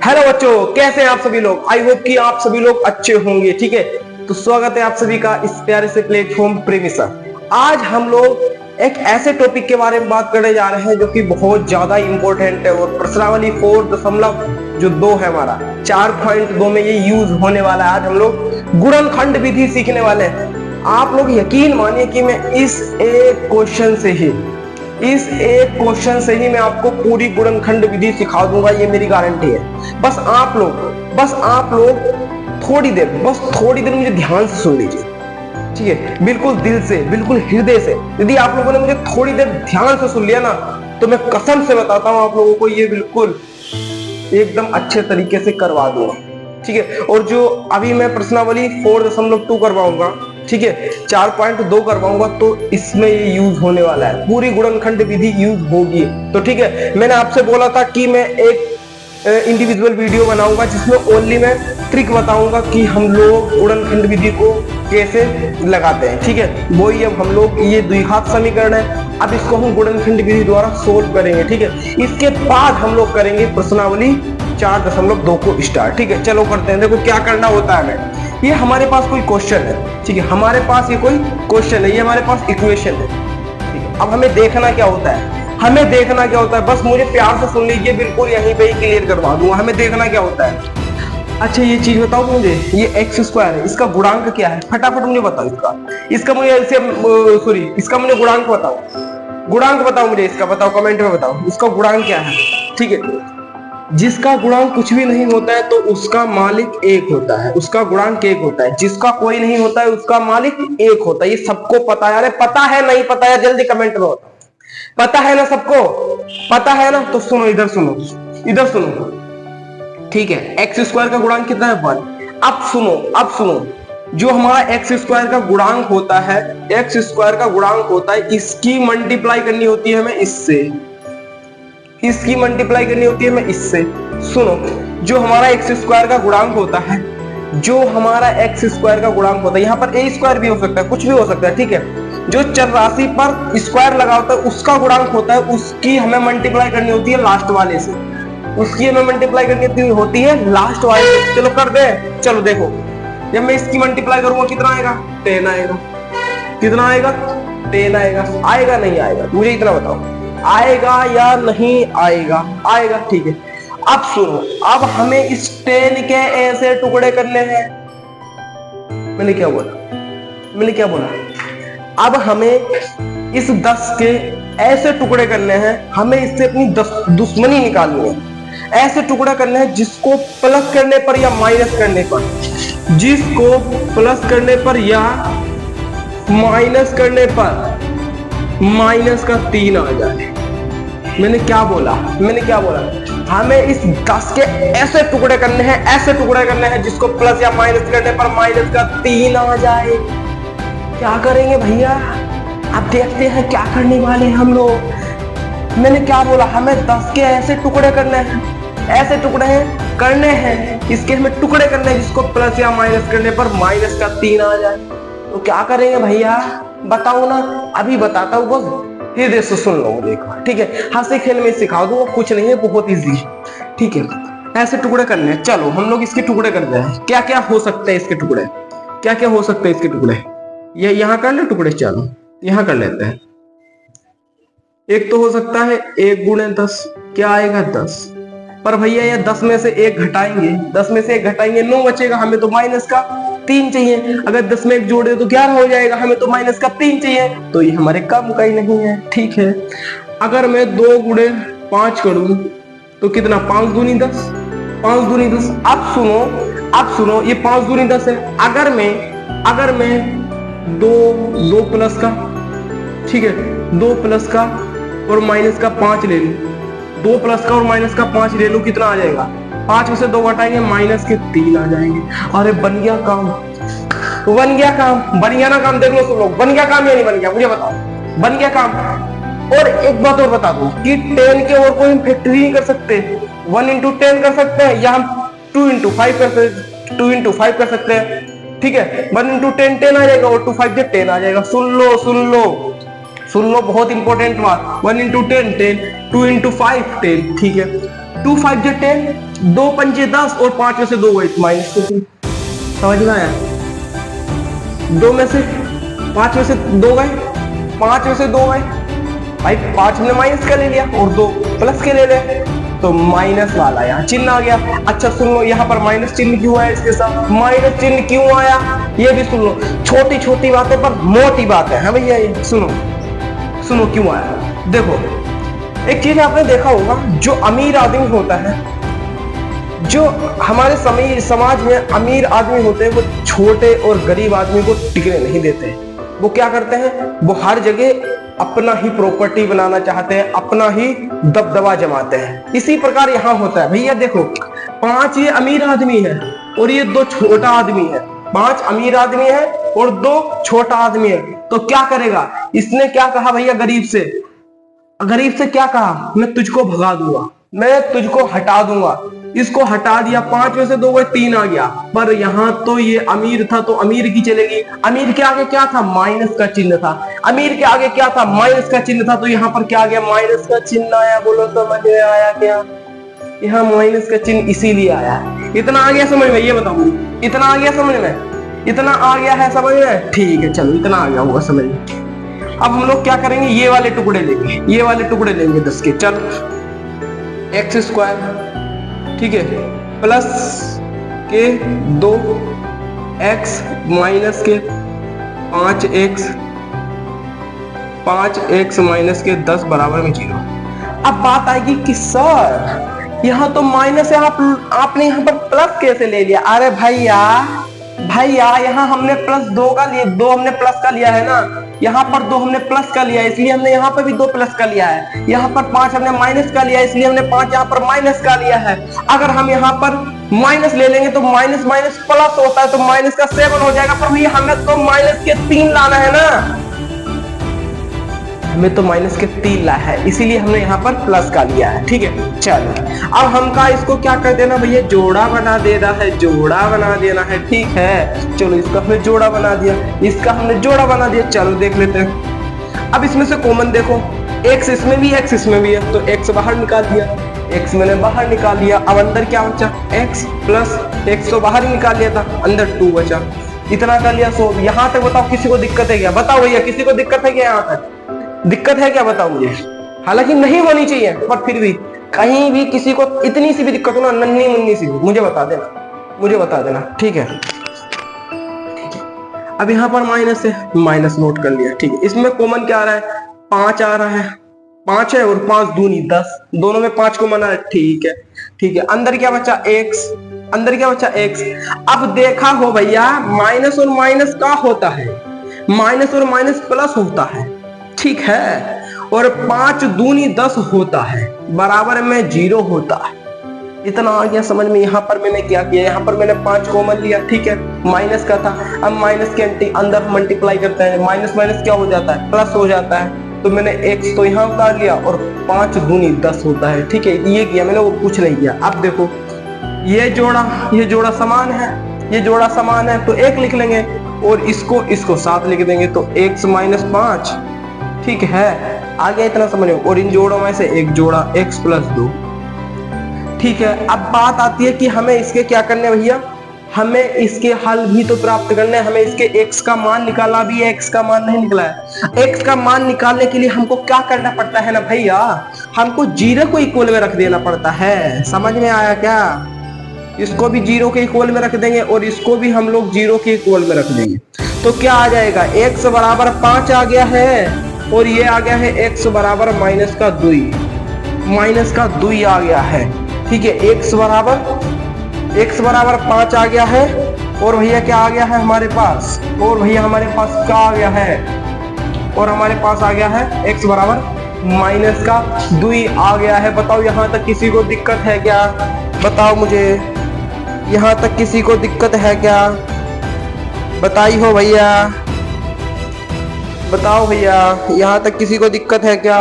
Hello बच्चों, कैसे हैं आप सभी लोग। आई होप कि आप सभी लोग अच्छे होंगे। ठीक है, तो स्वागत है आप सभी का इस प्यारे से प्लेटफॉर्म प्रीमिसर। आज हम लोग एक ऐसे टॉपिक के बारे में बात करने जा रहे हैं जो कि बहुत ज्यादा इंपॉर्टेंट है और प्रश्नावली 4.2 है हमारा 4.2 में ये यूज होने वाला है। आज हम लोग गुणनखंड विधि सीखने वाले हैं। आप लोग यकीन मानिए कि मैं इस एक क्वेश्चन से ही मैं आपको पूरी गुणनखंड विधि सिखा दूंगा, ये मेरी गारंटी है। बस आप लोग थोड़ी देर मुझे ध्यान से सुन लीजिए। ठीक है, बिल्कुल दिल से, बिल्कुल हृदय से। यदि आप लोगों ने मुझे थोड़ी देर ध्यान से सुन लिया ना, तो मैं कसम से बताता हूं आप लोगों को, ये बिल्कुल एकदम अच्छे तरीके से करवा दूंगा। ठीक है, और जो अभी मैं प्रश्नावली 4.2 करवाऊंगा, ठीक है, 4.2 करवाऊंगा, तो इसमें ये यूज होने वाला है, पूरी गुणनखंड विधि यूज होगी। तो ठीक है, मैंने आपसे बोला था कि मैं एक इंडिविजुअल वीडियो बनाऊंगा जिसमें ओनली मैं ट्रिक बताऊंगा कि हम लोग गुणनखंड विधि को कैसे लगाते हैं। ठीक है, वही अब हम लोग, ये द्विघात समीकरण है, अब इसको हम गुणनखंड विधि द्वारा सोल्व करेंगे। ठीक है, इसके बाद हम लोग करेंगे प्रश्नावली 4.2 को स्टार्ट। ठीक है, चलो करते हैं। देखो क्या करना होता है, ये हमारे पास कोई क्वेश्चन है। ठीक है, हमारे पास ये कोई क्वेश्चन है, ये हमारे पास इक्वेशन है। ठीक है, अब हमें देखना क्या होता है, बस मुझे प्यार से सुन लीजिए, बिल्कुल यहीं पे ही क्लियर करवा दूंगा। हमें देखना क्या होता है। अच्छा ये चीज बताओ मुझे, ये x² है, इसका गुणांक क्या है, फटाफट मुझे बताओ। इसका मुझे गुणांक बताओ मुझे, इसका बताओ, कमेंट में बताओ इसका गुणांक क्या है। ठीक है, जिसका गुणांक कुछ भी नहीं होता है तो उसका मालिक एक होता है, उसका गुणांक एक होता है। जिसका कोई नहीं होता है उसका मालिक एक होता है। ये सबको पता है। अरे पता है, नहीं पता है जल्दी कमेंट में बताओ। पता है ना, सबको पता है ना। तो सुनो, इधर सुनो। ठीक है, x² का गुणांक कितना है, 1। अब सुनो, जो हमारा x² का गुणांक होता है, इसकी मल्टीप्लाई करनी होती है हमें इससे। सुनो, जो हमारा x² का गुणांक होता है, यहाँ पर a² भी हो सकता है, कुछ भी हो सकता है। ठीक है, जो चर राशि पर स्क्वायर लगा होता है उसका गुणांक होता है, उसकी हमें मल्टीप्लाई करनी होती है लास्ट वाले से। चलो कर दे। चलो देखो, जब मैं इसकी मल्टीप्लाई करूंगा कितना आएगा, 10 आएगा। कितना आएगा, 10 आएगा। आएगा नहीं आएगा, मुझे इतना बताओ, आएगा या नहीं आएगा? आएगा। ठीक है, अब सुनो, अब हमें इस 10 के ऐसे टुकड़े करने हैं। मैंने क्या बोला? अब हमें इस 10 के ऐसे टुकड़े करने हैं, हमें इससे अपनी दुश्मनी निकालनी है। ऐसे टुकड़ा करना है जिसको प्लस करने पर या माइनस करने पर, माइनस का 3 आ जाए। मैंने क्या बोला? हमें इस 10 के ऐसे टुकड़े करने हैं जिसको प्लस या माइनस करने पर माइनस का 3 आ जाए। क्या करेंगे भैया, अब देखते हैं क्या करने वाले हैं हम लोग। मैंने क्या बोला, हमें 10 के ऐसे टुकड़े करने हैं, इसके हमें टुकड़े करने हैं जिसको प्लस या माइनस करने पर माइनस का 3 आ जाए। तो क्या करेंगे भैया, बताओ ना। अभी बताता हूँ, बस ये देखो, सुन लो मुझे एक बार। ठीक है, हंसी खेल में सिखा दूंगा, कुछ नहीं है, बहुत इजी। ठीक है, ऐसे टुकड़े करने हैं। चलो हम लोग इसके टुकड़े करते हैं। क्या क्या हो सकते हैं इसके टुकड़े, ये यहाँ कर ले टुकड़े। चलो यहाँ कर लेते हैं। एक तो हो सकता है 1 गुणे 10, क्या आएगा, 10। पर भैया ये 10 में से 1 घटाएंगे 9 बचेगा, हमें तो माइनस का 3 चाहिए। अगर 10 में 1 जोड़े तो 11 हो जाएगा, हमें तो माइनस का 3 चाहिए, तो ये हमारे काम का ही नहीं है। ठीक है, अगर मैं 2 गुणे 5 करूं तो कितना, 5 दूनी 10। अब सुनो, ये 5 दूनी 10 है। अगर मैं 2 प्लस का, ठीक है, 2 प्लस का और माइनस का 5 ले लूं, 2 प्लस का और माइनस का 5 ले लूं, कितना आ जाएगा, 5 में से 2 घटाएंगे माइनस के 3 आ जाएंगे। अरे बन गया काम। बन गया ना काम। देख लो सब लोग, बन गया काम या नहीं बन गया, मुझे बताओ। बन गया काम। और एक बात और बता दूं कि 10 के और कोई हम फैक्टरी नहीं कर सकते, 1 into 10 कर सकते हैं, या हम 2 into 5 कर सकते हैं। ठीक है, 1 into 10 10 आ जाएगा, और 2 5 10 आ जाएगा। सुन लो, बहुत इंपॉर्टेंट बात। 1 into 10 10, 2 into 5 10। ठीक है, 2 5 जे 10, 2 पंजे 10 और 5 में से 2 गए माइनस के 3। समझ में आया? 2 में से 5 में से 2 गए, 5 में से 2 गए भाई, 5 हमने माइनस का ले लिया और 2 प्लस के ले ले, तो माइनस वाला यहाँ चिन्ह आ गया। अच्छा सुन लो, यहाँ पर माइनस चिन्ह क्यों आया इसके साथ, माइनस चिन्ह क्यों आया ये भी सुन लो। छोटी छोटी बातें पर मोटी बात है भैया, ये सुनो सुनो क्यों आया। देखो एक चीज आपने देखा होगा, जो अमीर आदमी होता है, जो हमारे समाज में अमीर आदमी होते हैं, वो छोटे और गरीब आदमी को टिकने नहीं देते। वो क्या करते हैं, वो हर जगह अपना ही प्रॉपर्टी बनाना चाहते हैं, अपना ही दबदबा जमाते हैं। इसी प्रकार यहाँ होता है भैया। देखो 5 ये अमीर आदमी है और ये 2 छोटा आदमी है। 5 अमीर आदमी है और 2 छोटा आदमी है, तो क्या करेगा, इसने क्या कहा भैया, गरीब से क्या कहा, मैं तुझको भगा दूंगा, मैं तुझको हटा दूंगा। इसको हटा दिया, 5 में से 2 गए, 3 आ गया। पर यहाँ तो ये अमीर था तो अमीर की चलेगी। अमीर के आगे क्या था, माइनस का चिन्ह था। अमीर के आगे क्या था, माइनस का चिन्ह था, तो यहाँ पर क्या आ गया, माइनस का चिन्ह आया। बोलो समझ में आया क्या? यहाँ माइनस का चिन्ह इसीलिए आया है। इतना आ गया समझ में, ये बताओ, इतना आ गया समझ में, इतना आ गया है समझ में? ठीक है चलो, इतना आ गया होगा समझ में। अब हम लोग क्या करेंगे, ये वाले टुकड़े लेंगे, ये वाले टुकड़े लेंगे 10 के। चल एक्स स्क्वायर, ठीक है, प्लस के 2x माइनस के 5x माइनस के 10 बराबर में 0। अब बात आएगी कि सर यहाँ तो माइनस है, आपने यहाँ पर प्लस कैसे ले लिया? अरे भैया यहाँ हमने प्लस 2 का लिया, 2 हमने प्लस का लिया है ना, यहाँ पर 2 हमने प्लस का लिया है, इसलिए हमने यहाँ पर भी 2 प्लस का लिया है। यहाँ पर 5 हमने माइनस का लिया है, इसलिए हमने 5 यहाँ पर माइनस का लिया है। अगर हम यहाँ पर माइनस ले लेंगे तो माइनस माइनस प्लस होता है, तो माइनस का 7 हो जाएगा। पर भैया हमें तो माइनस के 3 लाना है ना, हमें तो माइनस के 3 ला है, इसीलिए हमने यहाँ पर प्लस का लिया है। ठीक है चलो, अब हमका इसको क्या कर देना भैया, जोड़ा बना देना है, जोड़ा बना देना है। ठीक है चलो, इसका हमने जोड़ा बना दिया, इसका हमने जोड़ा बना दिया। चलो देख लेते हैं। अब इसमें से कॉमन देखो, x इसमें भी x इसमें भी है, तो x बाहर निकाल दिया, x मैंने बाहर निकाल लिया। अब अंदर क्या बचा, x प्लस x तो बाहर ही निकाल लिया था, अंदर 2 बचा। इतना कर लिया। सो यहाँ तक बताओ किसी को दिक्कत है क्या? बताओ भैया, किसी को दिक्कत है क्या? यहाँ तक दिक्कत है क्या, बताओ मुझे। हालांकि नहीं होनी चाहिए, पर फिर भी कहीं भी किसी को इतनी सी भी दिक्कत हो ना, नन्ही मुन्नी सी, मुझे बता देना। ठीक है अब यहाँ पर माइनस है, माइनस नोट कर लिया। ठीक है, इसमें कॉमन क्या आ रहा है, 5 आ रहा है, 5 है और 5 दूनी 10, दोनों में 5 कॉमन आ रहा है। ठीक है अंदर क्या बचा, x। अब देखा हो भैया, माइनस और माइनस का होता है, माइनस और माइनस प्लस होता है। ठीक है, और 5 दूनी 10 होता है, बराबर में 0 होता है। इतना आ गया समझ में। यहाँ पर मैंने क्या किया, यहाँ पर मैंने 5 कॉमन लिया। ठीक है, माइनस का था, अब माइनस के अंदर मल्टीप्लाई करते हैं, माइनस माइनस क्या हो जाता है, प्लस हो जाता है। तो मैंने x तो यहाँ उतार लिया और 5 दूनी 10 होता है। ठीक है, ये किया मैंने, वो कुछ नहीं किया। अब देखो ये जोड़ा समान है, तो 1 लिख लेंगे और इसको 7 लिख देंगे, तो x माइनस 5। ठीक है, आ गया इतना समझ में। और इन जोड़ों में से एक जोड़ा x प्लस 2। ठीक है, अब बात आती है कि हमें इसके क्या करने भैया, हमें इसके हल भी तो प्राप्त करने हैं। हमें इसके x का मान निकाला भी है, x का मान नहीं निकला है। x का मान निकालने के लिए हमको क्या करना पड़ता है ना भैया, हमको 0 को इक्वल में रख देना पड़ता है। समझ में आया क्या? इसको भी 0 के इक्वल में रख देंगे और इसको भी हम लोग 0 के इक्वल में रख देंगे, तो क्या आ जाएगा, x बराबर 5 आ गया है और ये आ गया है x बराबर माइनस का 2 आ गया है। ठीक है, x बराबर 5 आ गया है और भैया क्या आ गया है हमारे पास, क्या आ गया है, और हमारे पास आ गया है x बराबर माइनस का 2 आ गया है। बताओ यहाँ तक किसी को दिक्कत है क्या? बताओ मुझे, यहाँ तक किसी को दिक्कत है क्या? बताई हो भैया, बताओ भैया, यहाँ तक किसी को दिक्कत है क्या?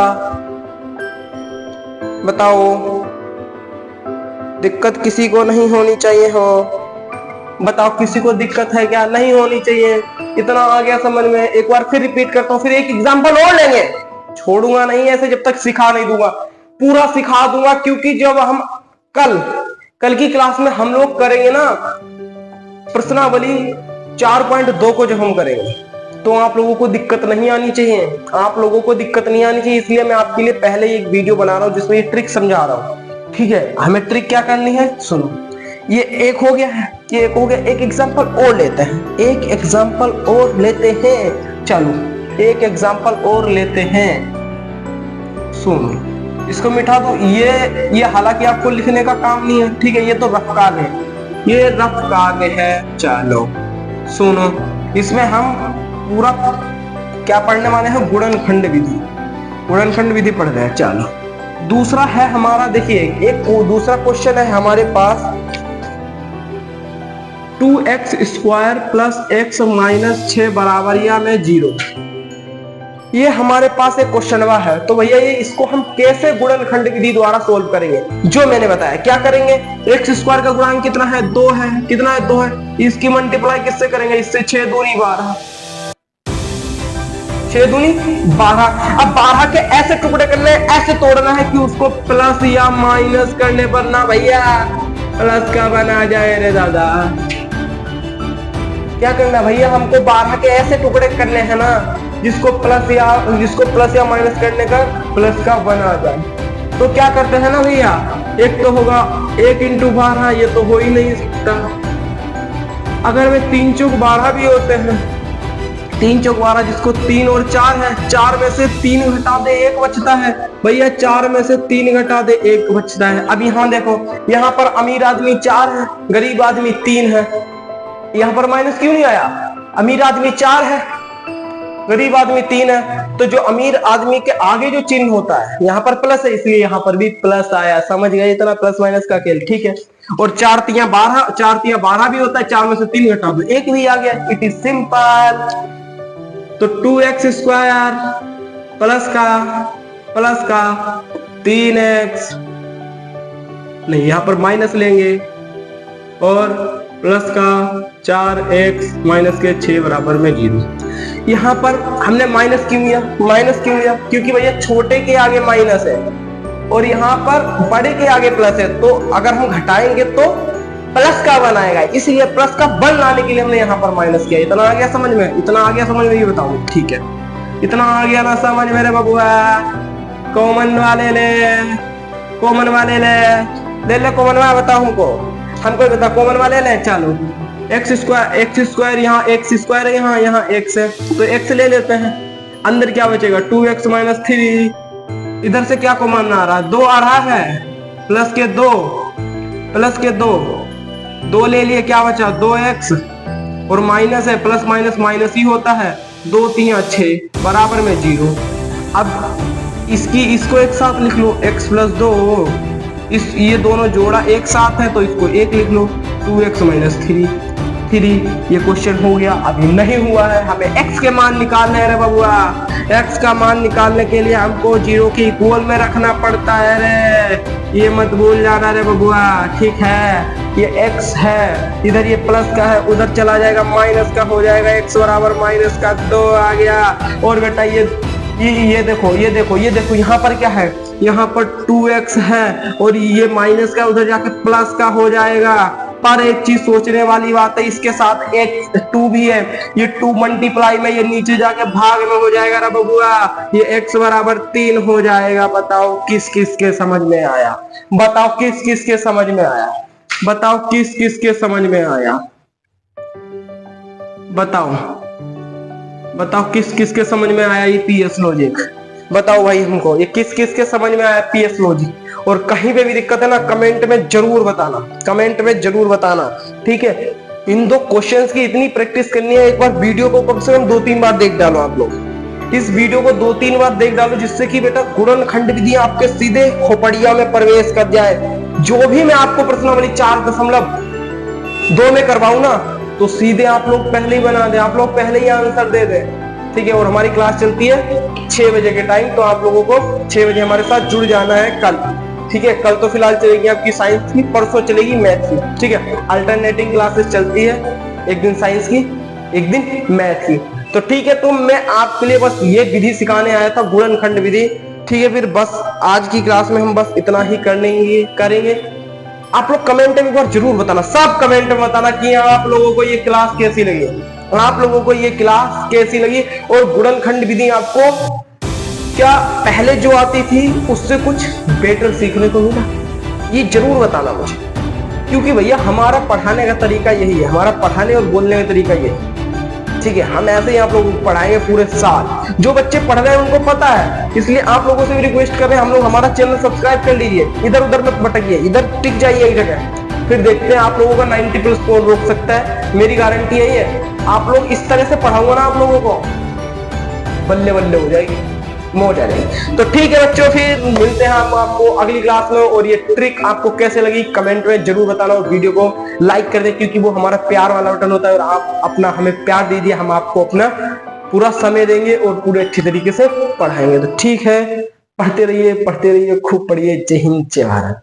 बताओ, दिक्कत किसी को नहीं होनी चाहिए हो। बताओ किसी को दिक्कत है क्या? नहीं होनी चाहिए। इतना आ गया समझ में। एक बार फिर रिपीट करता हूँ, फिर एक एग्जांपल और लेंगे, छोड़ूंगा नहीं ऐसे जब तक सिखा नहीं दूंगा, पूरा सिखा दूंगा। क्योंकि जब हम कल की क्लास में हम लोग करेंगे ना प्रश्नावली 4.2 को जो हम करेंगे, तो आप लोगों को दिक्कत नहीं आनी चाहिए, आप लोगों को दिक्कत नहीं आनी चाहिए, इसलिए मैं आपके लिए पहले एक वीडियो बना रहा हूं जिसमें ये ट्रिक समझा रहा हूं। ठीक है, हमें ट्रिक क्या करनी है, सुनो। ये एक हो गया है, ये एक हो गया, एक एग्जांपल और लेते हैं, एक एग्जांपल और लेते हैं। चलो एक एग्जांपल और लेते हैं, सुनो इसको मिटा दो। ये हालांकि आपको लिखने का काम नहीं है, ठीक है, ये तो रफ कागज है, ये रफ कागज है। चलो सुनो, इसमें हम पूरा क्या पढ़ने वाले हैं, गुणनखंड विधि, गुणनखंड विधि पढ़ रहे हैं। चलो दूसरा है हमारा, देखिए एक दूसरा क्वेश्चन है हमारे पास, 2x² प्लस x माइनस 6 बराबर या में 0। ये हमारे पास एक क्वेश्चन है, तो भैया ये इसको हम कैसे गुणनखंड विधि द्वारा सोल्व करेंगे, जो मैंने बताया। क्या करेंगे, x² का गुणांक कितना है, 2 है, कितना है, 2 है, इसकी मल्टीप्लाई किससे करेंगे, इससे 6 दूनी 12, 6 दूनी 12। अब 12 के ऐसे टुकड़े करने, ऐसे तोड़ना है कि उसको प्लस या माइनस करने पर ना भैया प्लस का बना जाए रे दादा। क्या करना भैया, हमको 12 के ऐसे टुकड़े करने हैं ना जिसको प्लस या माइनस करने का प्लस का बना जाए। तो क्या करते हैं ना भैया, एक तो होगा 1 × 12, ये तो हो ही नहीं सकता। अगर वे 3 × 12 भी होते हैं, 3 × 12 जिसको 3 और 4 है, 4 में से 3 घटा दे 1 बचता है भैया, 4 में से 3 घटा दे 1 बचता है। अब यहाँ देखो, यहाँ पर अमीर आदमी 4 है, गरीब आदमी 3 है, यहाँ पर माइनस क्यों नहीं आया, अमीर आदमी 4 है, गरीब आदमी 3 है, तो जो अमीर आदमी के आगे जो चिन्ह होता है यहाँ पर प्लस है, इसलिए यहाँ पर भी प्लस आया। समझ गए, इतना प्लस माइनस का खेल, ठीक है। और 4 तियां 12 भी होता है, 4 में से 3 घटा दो 1 भी आ गया, इट इज सिंपल। तो 2x² प्लस का 3x, नहीं यहाँ पर माइनस लेंगे, और प्लस का 4x माइनस के 6 बराबर में 0। यहाँ पर हमने माइनस क्यों लिया, क्योंकि भैया छोटे के आगे माइनस है और यहाँ पर बड़े के आगे प्लस है, तो अगर हम घटाएंगे तो प्लस का बन आएगा, इसलिए प्लस का बन लाने के लिए हमने यहाँ पर माइनस किया। इतना आ गया समझ में, इतना आ गया समझ में, ये बताओ, ठीक है, इतना आ गया ना समझ मेरे बबुआ। कॉमन वाले ले कॉमन बताओ हमको बता, कॉमन वाले ले। चलो x² यहाँ x² है, यहाँ x है, तो x ले लेते हैं, अंदर क्या बचेगा 2x माइनस 3, इधर से क्या कॉमन आ रहा है, 2 आ रहा है, प्लस के 2 ले लिए, क्या बचा 2x, और माइनस है, प्लस माइनस माइनस ही होता है, 2 3 6 बराबर में 0। अब इसको एक साथ लिख लो, x + 2, ये दोनों जोड़ा एक साथ है तो इसको 1 लिख लो, 2x माइनस 3। ये क्वेश्चन हो गया। अभी नहीं हुआ है, हमें x के मान निकालने हैं रे बबुआ। x का मान निकालने के लिए हमको 0 के इक्वल में रखना पड़ता है रे, ये मत भूल जाना रे बबुआ, ठीक है। ये x है, इधर ये प्लस का है, उधर चला जाएगा माइनस का, हो जाएगा x बराबर माइनस का 2 आ गया। और बेटा ये देखो यहाँ पर क्या है, यहाँ पर 2x है और ये माइनस का उधर जाके प्लस का हो जाएगा। पर एक चीज सोचने वाली बात है, इसके साथ एक 2 भी है, ये 2 मल्टीप्लाई में ये नीचे जाके भाग में हो जाएगा ना बबुआ, ये x बराबर 3 हो जाएगा। बताओ किस किस के समझ में आया, बताओ किस किस के समझ में आया, बताओ किस किस के समझ में आया, बताओ किस किस के समझ में आया ये पीएस लॉजिक, बताओ भाई हमको ये किस किस के समझ में आया पीएस लॉजिक। और कहीं पे भी दिक्कत है ना कमेंट में जरूर बताना, ठीक है। इन 2 क्वेश्चंस की इतनी प्रैक्टिस करनी है, एक बार वीडियो को कम से कम 2-3 बार देख डालो आप लोग, इस वीडियो को 2-3 बार देख डालो, जिससे कि बेटा गुणनखंड विधि आपके सीधे खोपड़िया में प्रवेश कर जाए। जो भी मैं आपको प्रश्नावली 4.2 में करवाऊं ना, तो सीधे आप लोग पहले ही बना दे, आप लोग पहले ही आंसर दे दे, ठीक है। और हमारी क्लास चलती है 6 बजे के टाइम, तो आप लोगों को 6 बजे हमारे साथ जुड़ जाना है कल, ठीक है। कल तो फिलहाल चलेगी आपकी साइंस की, परसों चलेगी मैथ की, ठीक है। अल्टरनेटिंग क्लासेस चलती है, एक दिन साइंस की एक दिन मैथ की, तो ठीक है। तो मैं आपके लिए बस ये विधि सिखाने आया था, गुणनखंड विधि, ठीक है। फिर बस आज की क्लास में हम बस इतना ही करेंगे। आप लोग कमेंट में एक बार जरूर बताना, सब कमेंट में बताना कि आप लोगों को ये क्लास कैसी लगी, आप लोगों को ये क्लास कैसी लगी, और गुणनखंड विधि आपको क्या पहले जो आती थी उससे कुछ बेटर सीखने को मिला, ये जरूर बताना मुझे। क्योंकि भैया हमारा पढ़ाने का तरीका यही है, हमारा पढ़ाने और बोलने का तरीका यही है, ठीक है। हम ऐसे ही आप लोगों को पढ़ाएंगे पूरे साल, जो बच्चे पढ़ रहे हैं उनको पता है, इसलिए आप लोगों से भी रिक्वेस्ट कर रहे हैं, हम लोग हमारा चैनल सब्सक्राइब कर लीजिए, इधर उधर मत भटकिए, इधर टिक जाइए एक जगह, फिर देखते हैं आप लोगों का 90+ कौन रोक सकता है। मेरी गारंटी यही है, आप लोग इस तरह से पढ़ाऊंगा ना आप लोगों को, बल्ले बल्ले हो जाएगी, मौज आ जाएगी। तो ठीक है बच्चों, फिर मिलते हैं हम आपको अगली क्लास में, और ये ट्रिक आपको कैसे लगी कमेंट में जरूर बताना, और वीडियो को लाइक कर दे, क्योंकि वो हमारा प्यार वाला बटन होता है, और आप अपना हमें प्यार दीजिए, हम आपको अपना पूरा समय देंगे और पूरे अच्छे तरीके से पढ़ाएंगे। तो ठीक है, पढ़ते रहिए, खूब पढ़िए। जय हिंद, जय भारत।